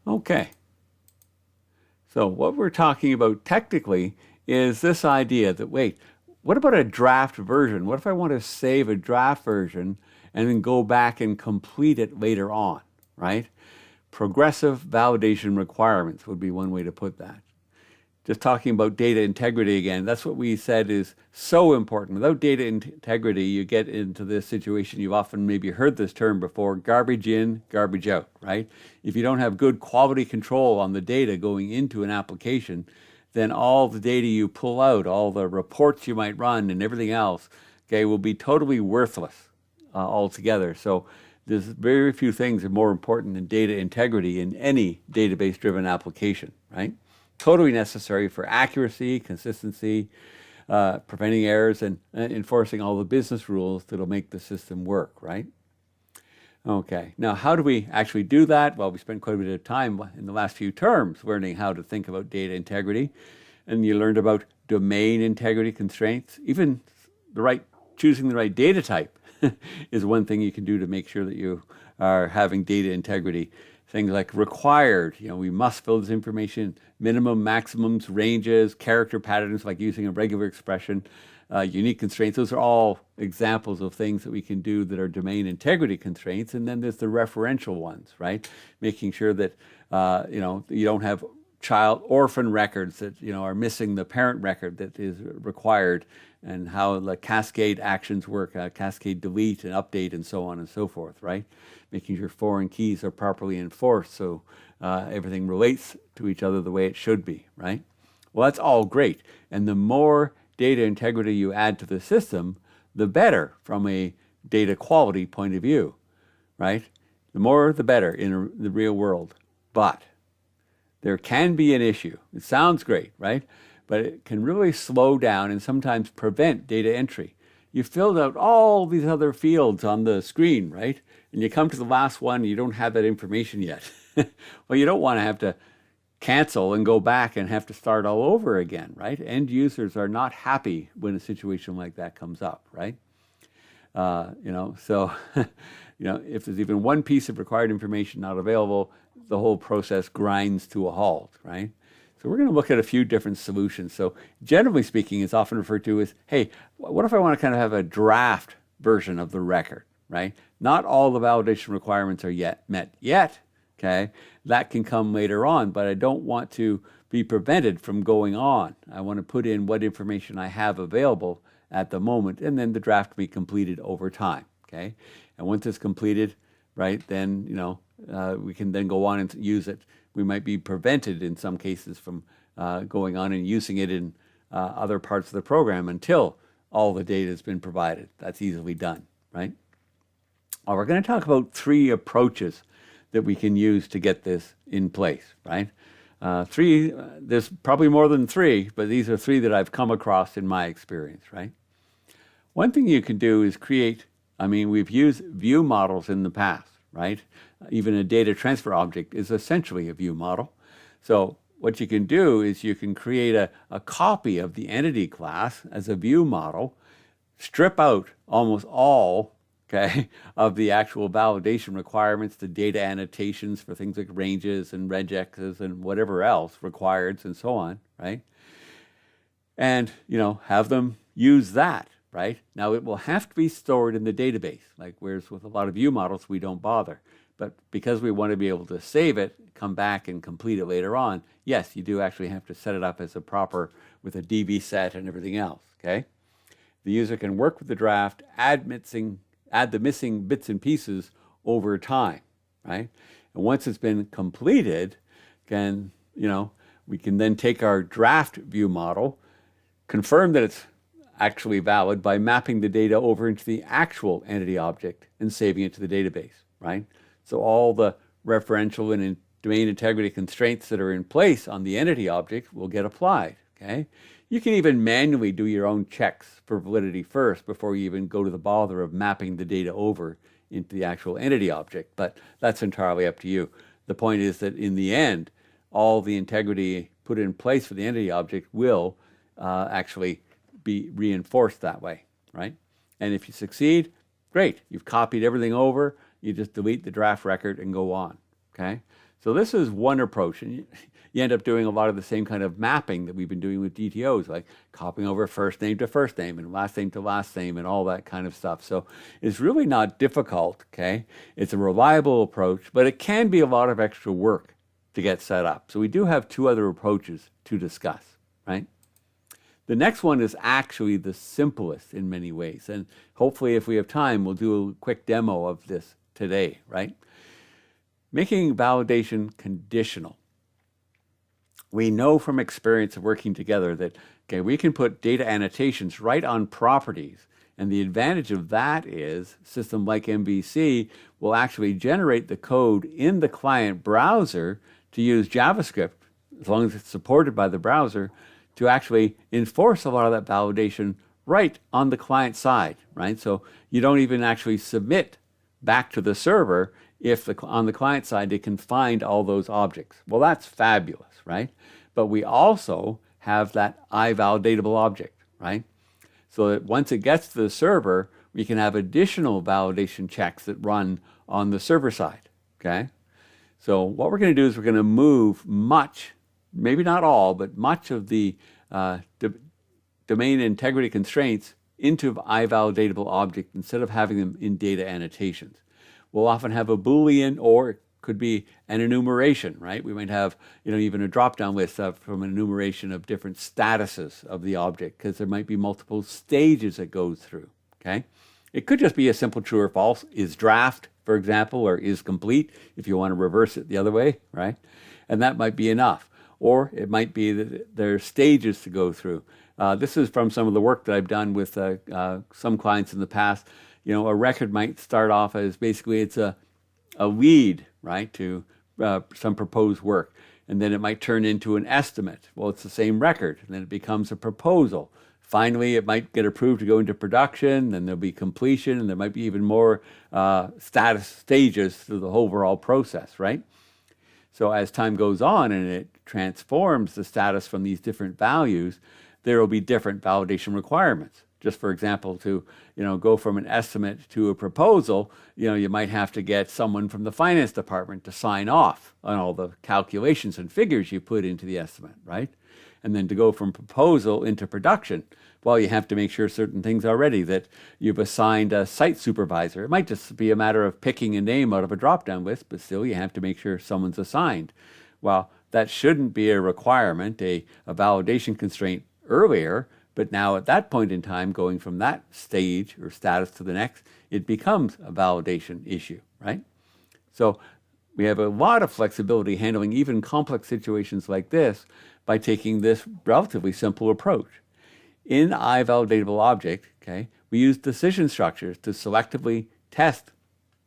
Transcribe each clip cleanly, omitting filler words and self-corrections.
Okay. So what we're talking about technically is this idea that, wait, what about a draft version? What if I want to save a draft version and then go back and complete it later on, right? Progressive validation requirements would be one way to put that. Just talking about data integrity again, that's what we said is so important. Without data integrity, you get into this situation. You've often maybe heard this term before, garbage in, garbage out, right? If you don't have good quality control on the data going into an application, then all the data you pull out, all the reports you might run and everything else, okay, will be totally worthless altogether. So there's very few things that are more important than data integrity in any database-driven application, right? Totally necessary for accuracy, consistency, preventing errors, and enforcing all the business rules that'll make the system work, right? Okay, now how do we actually do that? Well, we spent quite a bit of time in the last few terms learning how to think about data integrity, and you learned about domain integrity constraints. Even choosing the right data type is one thing you can do to make sure that you are having data integrity. Things like required, we must fill this information, minimum, maximums, ranges, character patterns, like using a regular expression, unique constraints. Those are all examples of things that we can do that are domain integrity constraints. And then there's the referential ones, right? Making sure that, you don't have child orphan records that, are missing the parent record that is required, and how the cascade actions work, cascade delete and update and so on and so forth, right? Making sure foreign keys are properly enforced so everything relates to each other the way it should be, right? Well, that's all great. And the more data integrity you add to the system, the better from a data quality point of view, right? The more, the better in the real world. But there can be an issue. It sounds great, right? But it can really slow down and sometimes prevent data entry. You filled out all these other fields on the screen, right? And you come to the last one, and you don't have that information yet. Well, you don't want to have to cancel and go back and have to start all over again, right? End users are not happy when a situation like that comes up, right? So, if there's even one piece of required information not available, the whole process grinds to a halt, right? So we're going to look at a few different solutions. So generally speaking, it's often referred to as, hey, what if I want to kind of have a draft version of the record, right? Not all the validation requirements are met yet, okay? That can come later on, but I don't want to be prevented from going on. I want to put in what information I have available at the moment, and then the draft be completed over time, okay? And once it's completed, right, then, we can then go on and use it. We might be prevented in some cases from going on and using it in other parts of the program until all the data has been provided. That's easily done, right? Well, we're going to talk about three approaches that we can use to get this in place, right? There's probably more than three, but these are three that I've come across in my experience, right? One thing you can do is we've used view models in the past, right? Even a data transfer object is essentially a view model. So what you can do is you can create a copy of the entity class as a view model, strip out almost all, okay, of the actual validation requirements, the data annotations for things like ranges and regexes and whatever else required and so on, right? And, have them use that, right? Now, it will have to be stored in the database, whereas with a lot of view models, we don't bother. But because we want to be able to save it, come back and complete it later on, yes, you do actually have to set it up as with a DB set and everything else, okay? The user can work with the draft, add the missing bits and pieces over time, right? And once it's been completed, we can then take our draft view model, confirm that it's actually valid by mapping the data over into the actual entity object and saving it to the database, right? So all the referential and domain integrity constraints that are in place on the entity object will get applied, okay? You can even manually do your own checks for validity first before you even go to the bother of mapping the data over into the actual entity object, but that's entirely up to you. The point is that in the end, all the integrity put in place for the entity object will actually be reinforced that way, right? And if you succeed, great. You've copied everything over. You just delete the draft record and go on, okay? So this is one approach, and you end up doing a lot of the same kind of mapping that we've been doing with DTOs, like copying over first name to first name and last name to last name and all that kind of stuff. So it's really not difficult, okay? It's a reliable approach, but it can be a lot of extra work to get set up. So we do have two other approaches to discuss, right? The next one is actually the simplest in many ways, and hopefully if we have time, we'll do a quick demo of this today, right? Making validation conditional. We know from experience of working together that, okay, we can put data annotations right on properties. And the advantage of that is a system like MVC will actually generate the code in the client browser to use JavaScript, as long as it's supported by the browser, to actually enforce a lot of that validation right on the client side, right? So you don't even actually submit back to the server if on the client side they can find all those objects. Well, that's fabulous, right? But we also have that iValidatable object, right? So that once it gets to the server, we can have additional validation checks that run on the server side, okay? So what we're going to do is we're going to move much, maybe not all, but much of the domain integrity constraints into iValidatable object instead of having them in data annotations. We'll often have a Boolean, or it could be an enumeration, right? We might have, even a drop-down list from an enumeration of different statuses of the object, because there might be multiple stages it goes through, okay? It could just be a simple true or false, is draft, for example, or is complete, if you want to reverse it the other way, right? And that might be enough. Or it might be that there are stages to go through. This is from some of the work that I've done with some clients in the past. A record might start off as basically it's a lead, right, to some proposed work. And then it might turn into an estimate. Well, it's the same record. And then it becomes a proposal. Finally, it might get approved to go into production. Then there'll be completion. And there might be even more status stages through the whole overall process, right? So as time goes on and it transforms the status from these different values, there will be different validation requirements. Just for example, to go from an estimate to a proposal, you might have to get someone from the finance department to sign off on all the calculations and figures you put into the estimate, right? And then to go from proposal into production, well, you have to make sure certain things are ready, that you've assigned a site supervisor. It might just be a matter of picking a name out of a drop-down list, but still you have to make sure someone's assigned. Well, that shouldn't be a requirement, a validation constraint earlier, but now at that point in time, going from that stage or status to the next, it becomes a validation issue, right? So we have a lot of flexibility handling even complex situations like this by taking this relatively simple approach. In iValidatable object, okay, we use decision structures to selectively test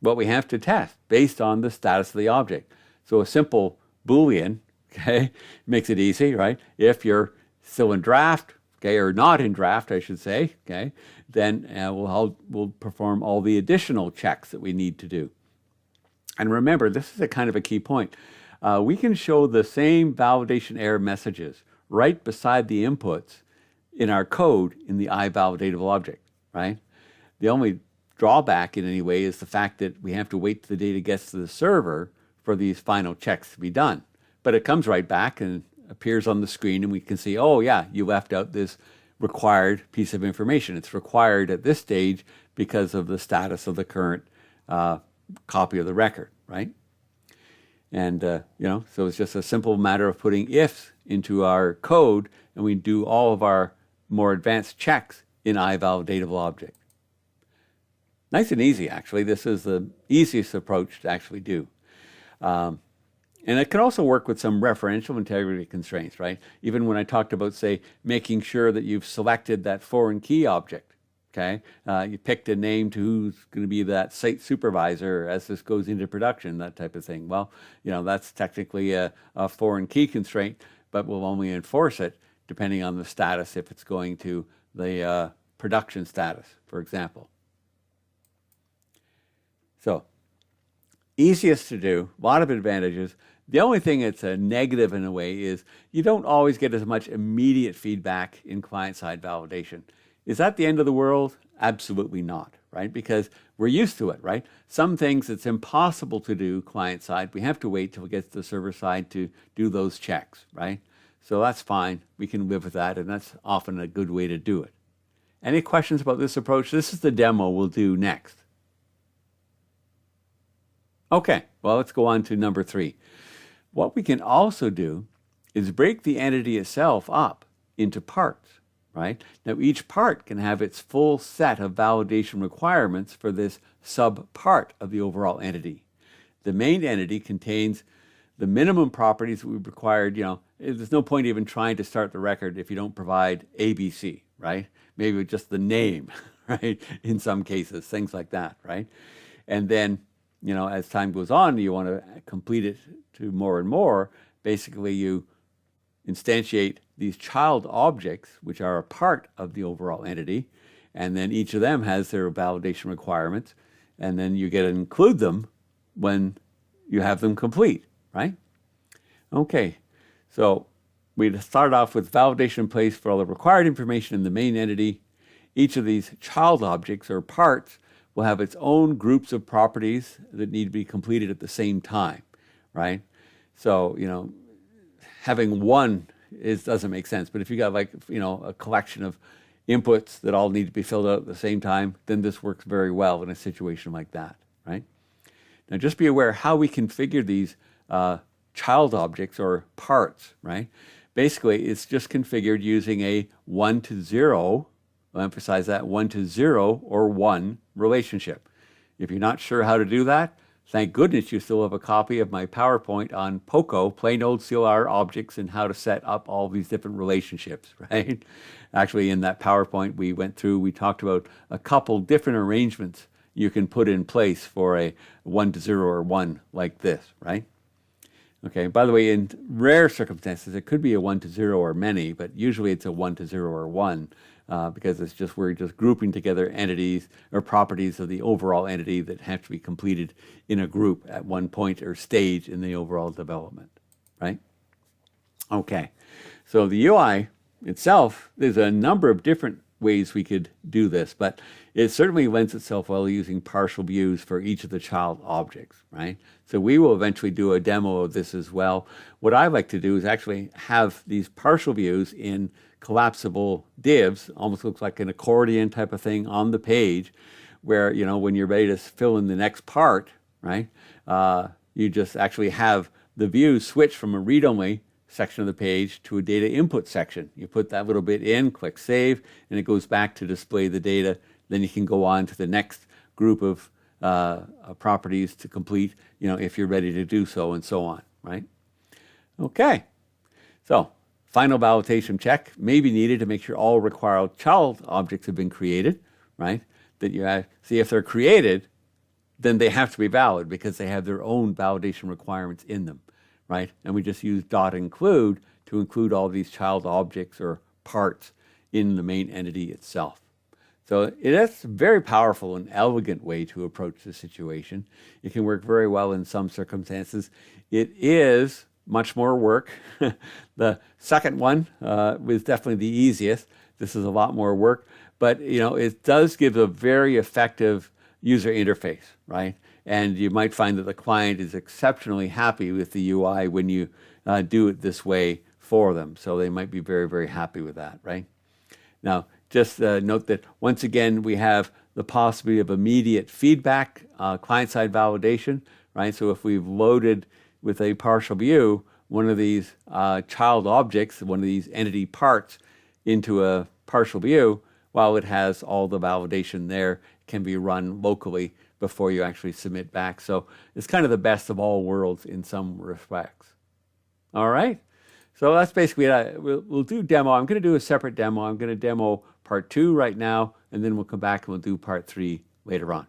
what we have to test based on the status of the object. So a simple Boolean, okay, makes it easy, right? If you're still in draft, okay, or not in draft, I should say, okay, then we'll perform all the additional checks that we need to do. And remember, this is a kind of a key point. We can show the same validation error messages right beside the inputs in our code in the iValidatable object, right? The only drawback in any way is the fact that we have to wait till the data gets to the server for these final checks to be done. But it comes right back and appears on the screen, and we can see, oh yeah, you left out this required piece of information. It's required at this stage because of the status of the current copy of the record, right? And, so it's just a simple matter of putting ifs into our code, and we do all of our more advanced checks in iValidatable object. Nice and easy, actually. This is the easiest approach to actually do. And it can also work with some referential integrity constraints, right? Even when I talked about, say, making sure that you've selected that foreign key object, okay? You picked a name to who's going to be that site supervisor as this goes into production, that type of thing. Well, that's technically a foreign key constraint, but we'll only enforce it depending on the status, if it's going to the production status, for example. So, easiest to do, a lot of advantages. The only thing that's a negative in a way is you don't always get as much immediate feedback in client-side validation. Is that the end of the world? Absolutely not, right? Because we're used to it, right? Some things it's impossible to do client side. We have to wait till we get to the server side to do those checks, right? So that's fine. We can live with that, and that's often a good way to do it. Any questions about this approach? This is the demo we'll do next. Okay, well, let's go on to number 3. What we can also do is break the entity itself up into parts, right? Now, each part can have its full set of validation requirements for this sub-part of the overall entity. The main entity contains the minimum properties that we've required. There's no point even trying to start the record if you don't provide ABC, right? Maybe just the name, right? In some cases, things like that, right? And then, as time goes on, you want to complete it to more and more. Basically, you instantiate these child objects, which are a part of the overall entity, and then each of them has their validation requirements, and then you get to include them when you have them complete, right? Okay, so we start off with validation in place for all the required information in the main entity. Each of these child objects or parts will have its own groups of properties that need to be completed at the same time, right? So, having one doesn't make sense. But if you got a collection of inputs that all need to be filled out at the same time, then this works very well in a situation like that, right? Now, just be aware how we configure these child objects or parts, right? Basically, it's just configured using a 1 to 0, I'll emphasize that, 1 to 0 or 1 relationship. If you're not sure how to do that, thank goodness you still have a copy of my PowerPoint on POCO, plain old CLR objects, and how to set up all these different relationships, right? Actually, in that PowerPoint we talked about a couple different arrangements you can put in place for a 1 to 0 or 1 like this, right? Okay, by the way, in rare circumstances, it could be a 1 to 0 or many, but usually it's a 1 to 0 or 1 because we're just grouping together entities or properties of the overall entity that have to be completed in a group at one point or stage in the overall development, right? Okay, so the UI itself, there's a number of different ways we could do this, but it certainly lends itself well using partial views for each of the child objects, right? So we will eventually do a demo of this as well. What I like to do is actually have these partial views in collapsible divs, almost looks like an accordion type of thing on the page, where, when you're ready to fill in the next part, right, you just actually have the views switch from a read-only section of the page to a data input section. You put that little bit in, click save, and it goes back to display the data. Then you can go on to the next group of properties to complete, if you're ready to do so, and so on, right? Okay, so final validation check may be needed to make sure all required child objects have been created, right? That you see if they're created, then they have to be valid because they have their own validation requirements in them, right? And we just use .include to include all these child objects or parts in the main entity itself. So it's a very powerful and elegant way to approach the situation. It can work very well in some circumstances. It is much more work. The second one was definitely the easiest. This is a lot more work, but it does give a very effective user interface, right? And you might find that the client is exceptionally happy with the UI when you do it this way for them. So they might be very, very happy with that, right? Now, just note that once again, we have the possibility of immediate feedback, client-side validation, right? So if we've loaded with a partial view one of these child objects, one of these entity parts into a partial view, while it has all the validation there, it can be run locally before you actually submit back. So it's kind of the best of all worlds in some respects. All right. So that's basically it. We'll do demo. I'm going to do a separate demo. I'm going to demo part 2 right now, and then we'll come back and we'll do part 3 later on.